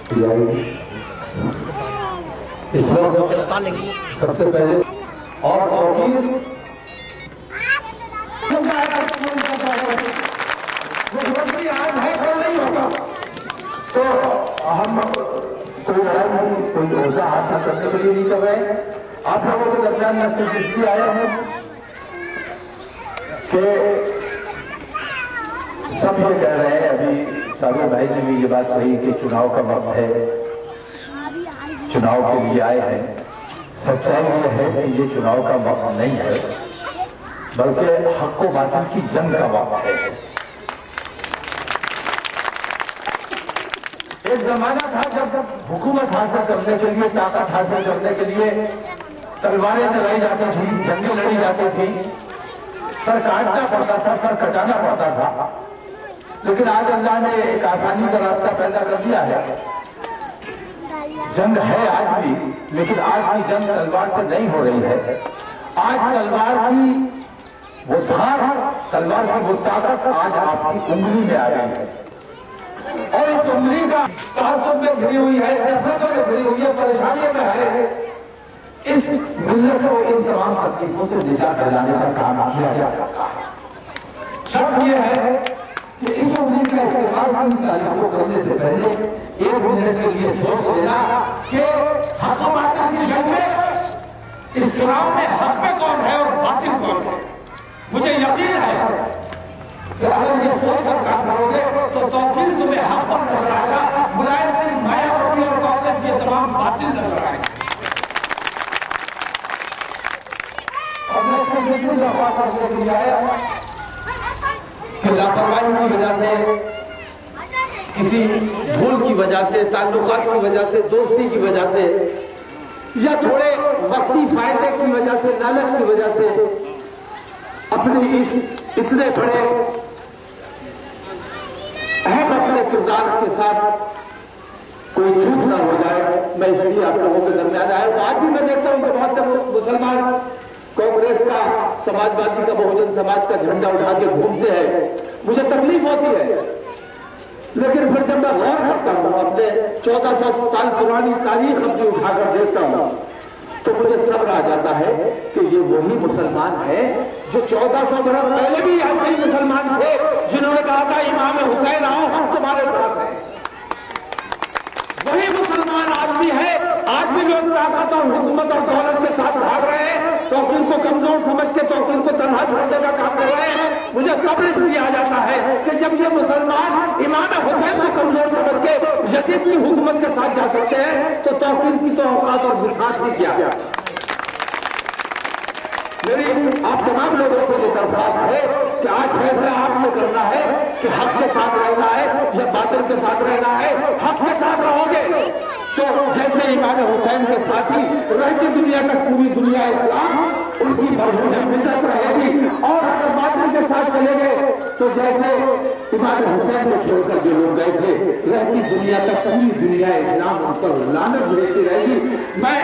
اس وقت سب سے پہلے اور تو ہم کوئی عہدہ حاصل کرنے کے لیے نہیں کر رہے ہیں. آپ لوگوں کے درمیان میں صرف اس لیے آیا ہوں کہ سب یہ کہہ رہے ہیں, ابھی سابر بھائی نے بھی یہ بات کہی کہ چناؤ کا وقت ہے, چناؤ کے لیے آئے ہیں. سچائی یہ ہے کہ یہ چناؤ کا وقت نہیں ہے, بلکہ حق و باطل کی جنگ کا وقت ہے. ایک زمانہ تھا جب حکومت حاصل کرنے کے لیے, طاقت حاصل کرنے کے لیے تلواریں چلائی جاتی تھیں, جنگیں لڑی جاتی تھیں, سر کاٹنا پڑتا تھا, سر کٹانا پڑتا تھا. لیکن آج اللہ نے ایک آسانی کا راستہ پیدا کر دیا ہے. جنگ ہے آج بھی, لیکن آج کی جنگ تلوار سے نہیں ہو رہی ہے. آج تلوار کی وہ دھار, تلوار کی وہ طاقت آج آپ کی انگلی میں آ رہی ہے. اور اس انگلی کا تعصب میں گھری ہوئی ہے, نفرتوں میں گھری ہوئی ہے, پریشانیوں میں ہے. اس ملت کو ان تمام تکلیفوں سے نجات دلانے کا کام کیا جا سکتا ہے. شرط یہ ہے کہ اس انگلی کا استعمال ہم تعلیموں کرنے سے پہلے ایک منٹ کے لیے سوچ لینا کہ حق و باطل کی جنگ میں اس چناؤ میں حق پہ کون ہے اور باطل کون ہے. مجھے یقین ہے کہ اگر یہ سوچ کر کام کرو گے تو توفیق تمہیں حق پر نظر آئے گا, ملائم سے مایاوتی اور کانگریس یہ تمام باطل نظر آئے گا. اور میں اس کو بالکل درخواست کرنے کے لیے آیا ہوں کہ لاپرواہی کی وجہ سے, کسی بھول کی وجہ سے, تعلقات کی وجہ سے, دوستی کی وجہ سے, یا تھوڑے وقتی فائدے کی وجہ سے, لالچ کی وجہ سے اپنے اتنے بڑے اہم اپنے کردار کے ساتھ کوئی جھوٹ نہ ہو جائے. میں اس لیے آپ لوگوں کے درمیان آیا ہوں. آج بھی میں دیکھتا ہوں کہ بہت سے مسلمان کانگریس کا, سماجوادی کا, بہوجن سماج کا جھنڈا اٹھا کے گھومتے ہیں. مجھے تکلیف ہوتی ہے, لیکن پھر جب میں غور کرتا ہوں, اپنے 1400 سال پرانی تاریخ اپنی اٹھا کر دیکھتا ہوں, تو مجھے صبر آ جاتا ہے کہ یہ وہی مسلمان ہے جو 1400 برس پہلے بھی ایسے ہی مسلمان تھے جنہوں نے کہا تھا امام حسین آؤ ہم تمہارے ساتھ ہیں. وہی مسلمان آج بھی ہے. آج بھی لوگ طاقت اور حکومت اور دولت کے ساتھ بھاگ رہے ہیں, توقیر کو کمزور سمجھ کے توقیر کو تنہا چھوڑنے کا کام کر رہے ہیں. مجھے صبر اس لیے آ جاتا ہے کہ جب یہ مسلمان امام حسین کو کمزور سمجھ کے یزید کی حکومت کے ساتھ جا سکتے ہیں تو توقیر کی تو اوقات اور بساط کی کیا. میری آپ تمام لوگوں سے یہ درخواست ہے کہ آج فیصلہ آپ نے کرنا ہے کہ حق کے ساتھ رہنا ہے یا باطل کے ساتھ رہنا ہے. حق کے ساتھ رہو گے تو جیسے امام حسین کے ساتھی رہتی دنیا تک پوری دنیا اسلام ان کی مرہون ملت رہے گی. اور اگر باطل کے ساتھ چلے گئے تو جیسے امام حسین کو چھوڑ کر جو لوگ گئے تھے, رہتی دنیا تک پوری دنیا اسلام ان پر لعنت بھیجتی رہے گی. میں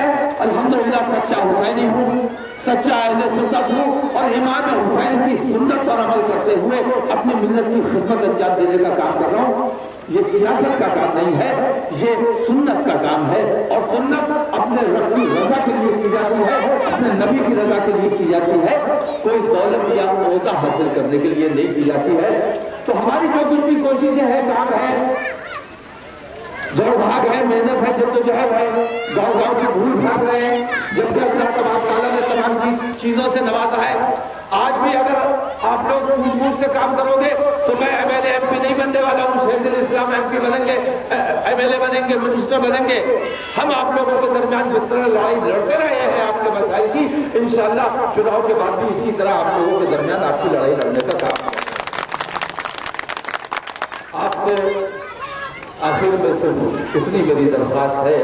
الحمدللہ سچا حسینی ہوں, سچا اہل سنت ہوں, اور امام حسین کی سنت پر عمل کرتے ہوئے اپنی ملت کی خدمت انجام دینے کا کام کر رہا ہوں. یہ سیاست کا کام نہیں ہے, یہ سنت کا کام ہے. اور سنت اپنے رب کی رضا کے لیے کی جاتی ہے, اپنے نبی کی رضا کے لیے کی جاتی ہے, کوئی دولت یا عہدہ حاصل کرنے کے لیے نہیں کی جاتی ہے. تو ہماری جو کچھ بھی کوششیں ہیں, کام ہے, دوڑ بھاگ ہے, محنت ہے, جدوجہد ہے, گاؤں گاؤں کی بھول بھاگ رہے ہیں, جبکہ اللہ تبارک تعالیٰ نے تمام چیزوں سے نوازا ہے. آج بھی اگر آپ لوگ سوجھ بوجھ سے کام کرو گے تو میں M L A M P نہیں بننے والا ہوں. شیخ الاسلام ایم پی بنیں گے, ایم ایل اے بنیں گے, منسٹر بنیں گے. ہم آپ لوگوں کے درمیان جس طرح لڑائی لڑتے رہے ہیں آپ کے مسائل کی, انشاءاللہ چناؤ کے بعد بھی اسی طرح آپ لوگوں کے درمیان آپ کی لڑائی لڑنے کا کام. آپ سے آخر میں سے اتنی میری درخواست ہے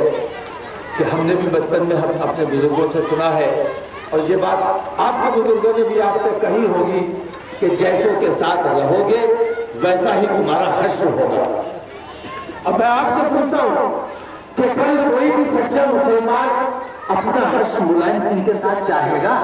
کہ ہم نے بھی بچپن میں ہم اپنے بزرگوں سے سنا ہے, اور یہ بات آپ کے بزرگوں نے بھی آپ سے کہی ہوگی کہ جیسوں کے ساتھ رہو گے ویسا ہی تمہارا حشر ہوگا. اب میں آپ سے پوچھتا ہوں کہ کل کوئی بھی سچا مسلمان اپنا حشر ملائم سنگھ کے ساتھ چاہے گا؟